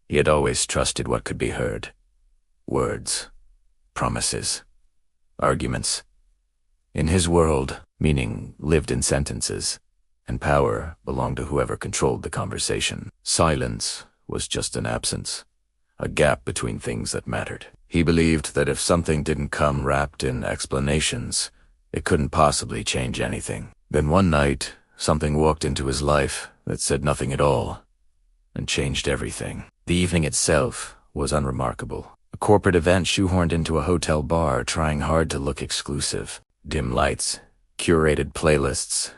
He had always trusted what could be heard. Words, promises, arguments. In his world, meaning lived in sentences, and power belonged to whoever controlled the conversation. Silence was just an absence, a gap between things that mattered. He believed that if something didn't come wrapped in explanations, it couldn't possibly change anything. Then one night, something walked into his life that said nothing at all, and changed everything. The evening itself was unremarkable. A corporate event shoehorned into a hotel bar, trying hard to look exclusive. Dim lights, curated playlists,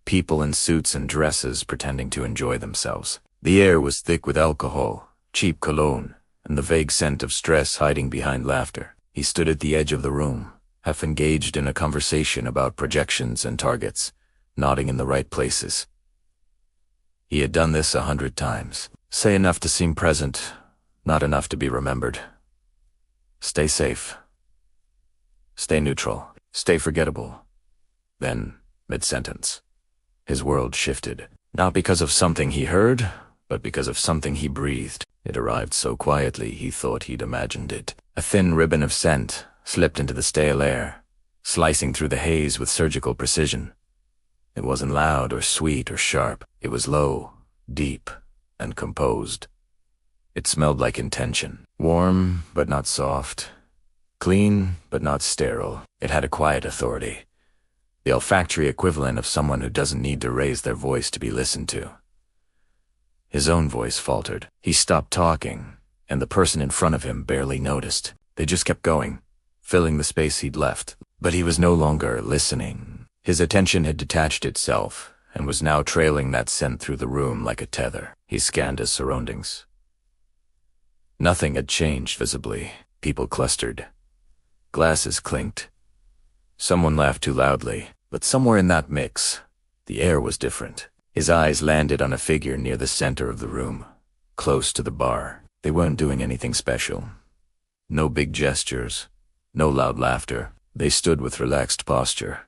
people in suits and dresses pretending to enjoy themselves. The air was thick with alcohol, cheap cologne, and the vague scent of stress hiding behind laughter. He stood at the edge of the room, half engaged in a conversation about projections and targets, nodding in the right places. He had done this 100 times. Say enough to seem present, not enough to be remembered. Stay safe. Stay neutral. Stay forgettable. Then, mid-sentence, his world shifted. Not because of something he heard, but because of something he breathed. It arrived so quietly he thought he'd imagined it. A thin ribbon of scent slipped into the stale air, slicing through the haze with surgical precision. It wasn't loud or sweet or sharp. It was low, deep, and composed. It smelled like intention. Warm, but not soft. Clean, but not sterile. It had a quiet authority. The olfactory equivalent of someone who doesn't need to raise their voice to be listened to. His own voice faltered. He stopped talking, and the person in front of him barely noticed. They just kept going, filling the space he'd left. But he was no longer listening. His attention had detached itself, and was now trailing that scent through the room like a tether. He scanned his surroundings. Nothing had changed visibly. People clustered. Glasses clinked. Someone laughed too loudly, but somewhere in that mix, the air was different. His eyes landed on a figure near the center of the room, close to the bar. They weren't doing anything special. No big gestures, no loud laughter. They stood with relaxed posture,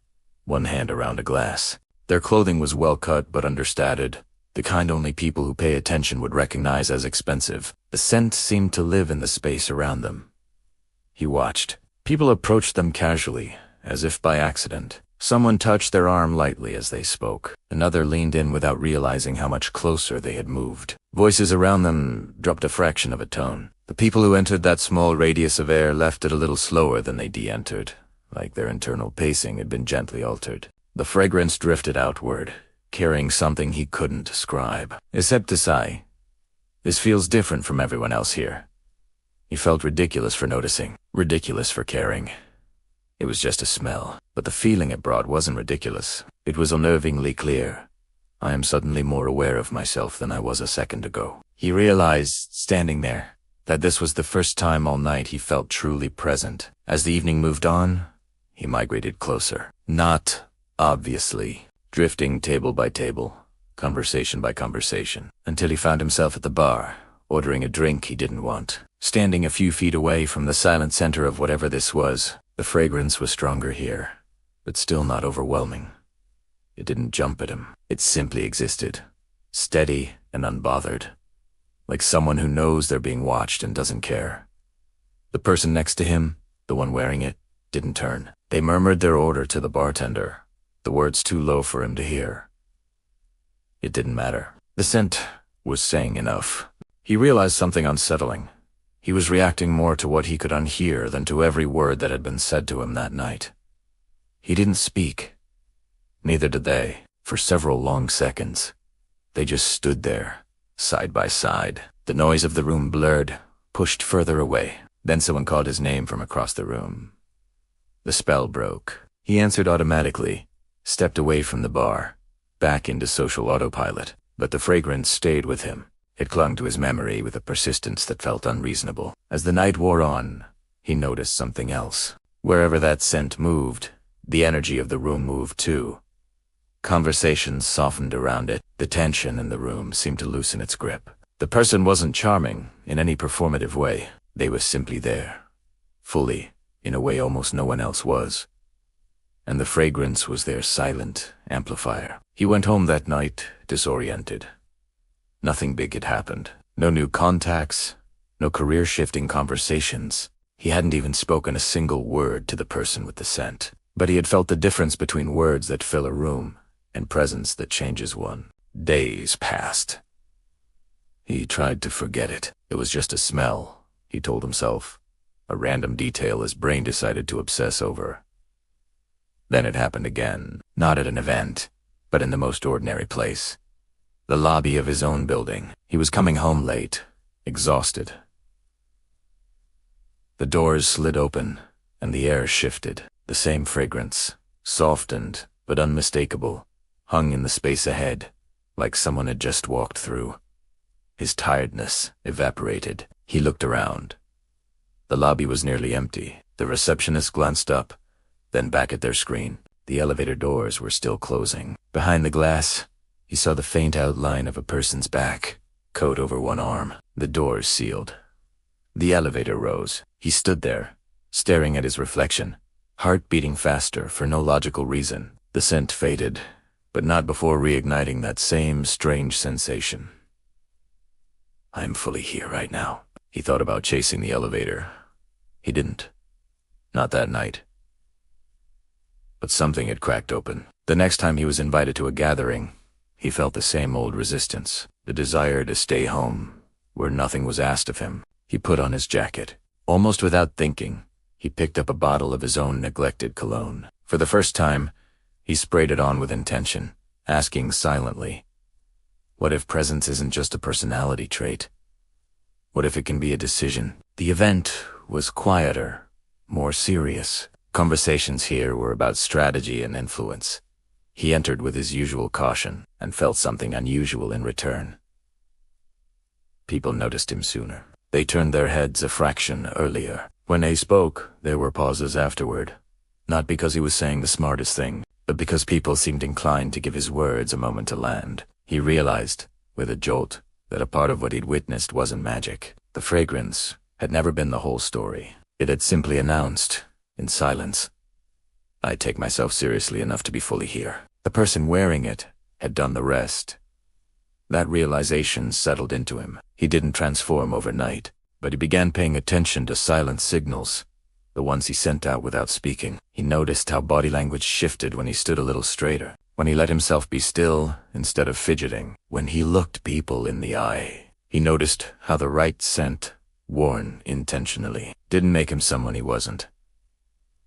one hand around a glass. Their clothing was well cut but understated, the kind only people who pay attention would recognize as expensive. The scent seemed to live in the space around them. He watched. People approached them casually, as if by accident. Someone touched their arm lightly as they spoke. Another leaned in without realizing how much closer they had moved. Voices around them dropped a fraction of a tone. The people who entered that small radius of air left it a little slower than they de-entered, like their internal pacing had been gently altered. The fragrance drifted outward, carrying something he couldn't describe. Except to sigh. This feels different from everyone else here. He felt ridiculous for noticing, ridiculous for caring. It was just a smell, but the feeling it brought wasn't ridiculous. It was unnervingly clear. I am suddenly more aware of myself than I was a second ago. He realized, standing there, that this was the first time all night he felt truly present. As the evening moved on, he migrated closer. Not obviously, drifting table by table, conversation by conversation, until he found himself at the bar, ordering a drink he didn't want. Standing a few feet away from the silent center of whatever this was, the fragrance was stronger here, but still not overwhelming. It didn't jump at him. It simply existed, steady and unbothered, like someone who knows they're being watched and doesn't care. The person next to him, the one wearing it, didn't turn. They murmured their order to the bartender, the words too low for him to hear. It didn't matter. The scent was saying enough. He realized something unsettling. He was reacting more to what he could unhear than to every word that had been said to him that night. He didn't speak. Neither did they. For several long seconds, they just stood there, side by side. The noise of the room blurred, pushed further away. Then someone called his name from across the room. The spell broke. He answered automatically, stepped away from the bar, back into social autopilot. But the fragrance stayed with him. It clung to his memory with a persistence that felt unreasonable. As the night wore on, he noticed something else. Wherever that scent moved, the energy of the room moved too. Conversations softened around it. The tension in the room seemed to loosen its grip. The person wasn't charming in any performative way. They were simply there, fully, in a way almost no one else was. And the fragrance was their silent amplifier. He went home that night, disoriented. Nothing big had happened. No new contacts, no career-shifting conversations. He hadn't even spoken a single word to the person with the scent. But he had felt the difference between words that fill a room and presence that changes one. Days passed. He tried to forget it. It was just a smell, he told himself. A random detail his brain decided to obsess over. Then it happened again, not at an event, but in the most ordinary place. The lobby of his own building. He was coming home late, exhausted. The doors slid open, and the air shifted. The same fragrance, softened but unmistakable, hung in the space ahead, like someone had just walked through. His tiredness evaporated. He looked around. The lobby was nearly empty. The receptionist glanced up, then back at their screen. The elevator doors were still closing. Behind the glass, he saw the faint outline of a person's back, coat over one arm. The doors sealed. The elevator rose. He stood there, staring at his reflection, heart beating faster for no logical reason. The scent faded, but not before reigniting that same strange sensation. I'm fully here right now. He thought about chasing the elevator. He didn't. Not that night. But something had cracked open. The next time he was invited to a gathering, he felt the same old resistance, the desire to stay home, where nothing was asked of him. He put on his jacket. Almost without thinking, he picked up a bottle of his own neglected cologne. For the first time, he sprayed it on with intention, asking silently, what if presence isn't just a personality trait? What if it can be a decision? The event was quieter, more serious. Conversations here were about strategy and influence. He entered with his usual caution and felt something unusual in return. People noticed him sooner. They turned their heads a fraction earlier. When they spoke, there were pauses afterward. Not because he was saying the smartest thing, but because people seemed inclined to give his words a moment to land. He realized, with a jolt, that a part of what he'd witnessed wasn't magic. The fragrance had never been the whole story. It had simply announced, in silence, I take myself seriously enough to be fully here. The person wearing it had done the rest. That realization settled into him. He didn't transform overnight, but he began paying attention to silent signals, the ones he sent out without speaking. He noticed how body language shifted when he stood a little straighter, when he let himself be still instead of fidgeting, when he looked people in the eye. He noticed how the right scent, worn intentionally, didn't make him someone he wasn't.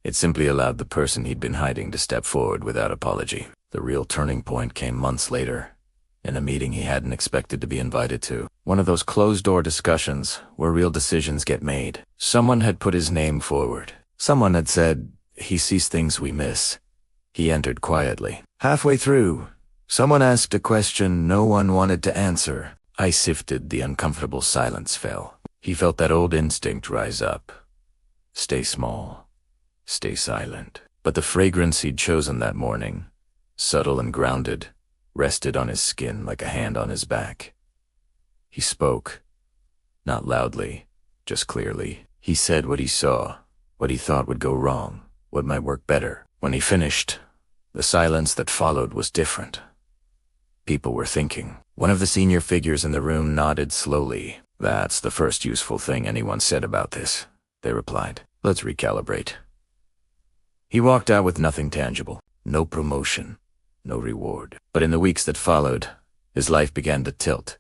It simply allowed the person he'd been hiding to step forward without apology. The real turning point came months later, in a meeting he hadn't expected to be invited to. One of those closed-door discussions where real decisions get made. Someone had put his name forward. Someone had said, he sees things we miss. He entered quietly. Halfway through, someone asked a question no one wanted to answer. I sifted, the uncomfortable silence fell. He felt that old instinct rise up. Stay small. Stay silent. But the fragrance he'd chosen that morning, subtle and grounded, rested on his skin like a hand on his back. He spoke, not loudly, just clearly. He said what he saw, what he thought would go wrong, what might work better. When he finished, the silence that followed was different. People were thinking. One of the senior figures in the room nodded slowly. That's the first useful thing anyone said about this, they replied. Let's recalibrate. He walked out with nothing tangible, no promotion, no reward. But in the weeks that followed, his life began to tilt.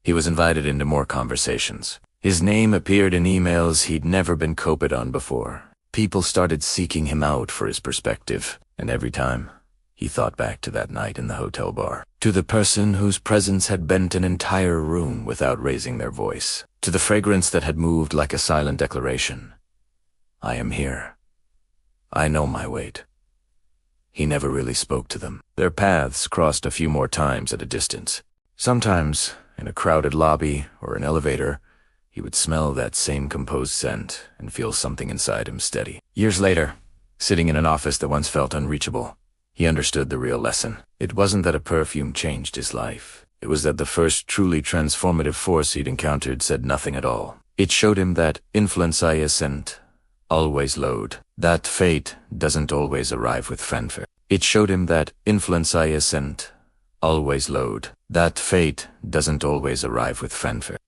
He was invited into more conversations. His name appeared in emails he'd never been copied on before. People started seeking him out for his perspective, and every time, he thought back to that night in the hotel bar, to the person whose presence had bent an entire room without raising their voice, to the fragrance that had moved like a silent declaration. I am here. I know my weight. He never really spoke to them. Their paths crossed a few more times at a distance. Sometimes, in a crowded lobby or an elevator, he would smell that same composed scent and feel something inside him steady. Years later, sitting in an office that once felt unreachable, he understood the real lesson. It wasn't that a perfume changed his life. It was that the first truly transformative force he'd encountered said nothing at all. It showed him that influence isn't always load, that fate doesn't always arrive with fanfare. It showed him that influence isn't always load. That fate doesn't always arrive with fanfare.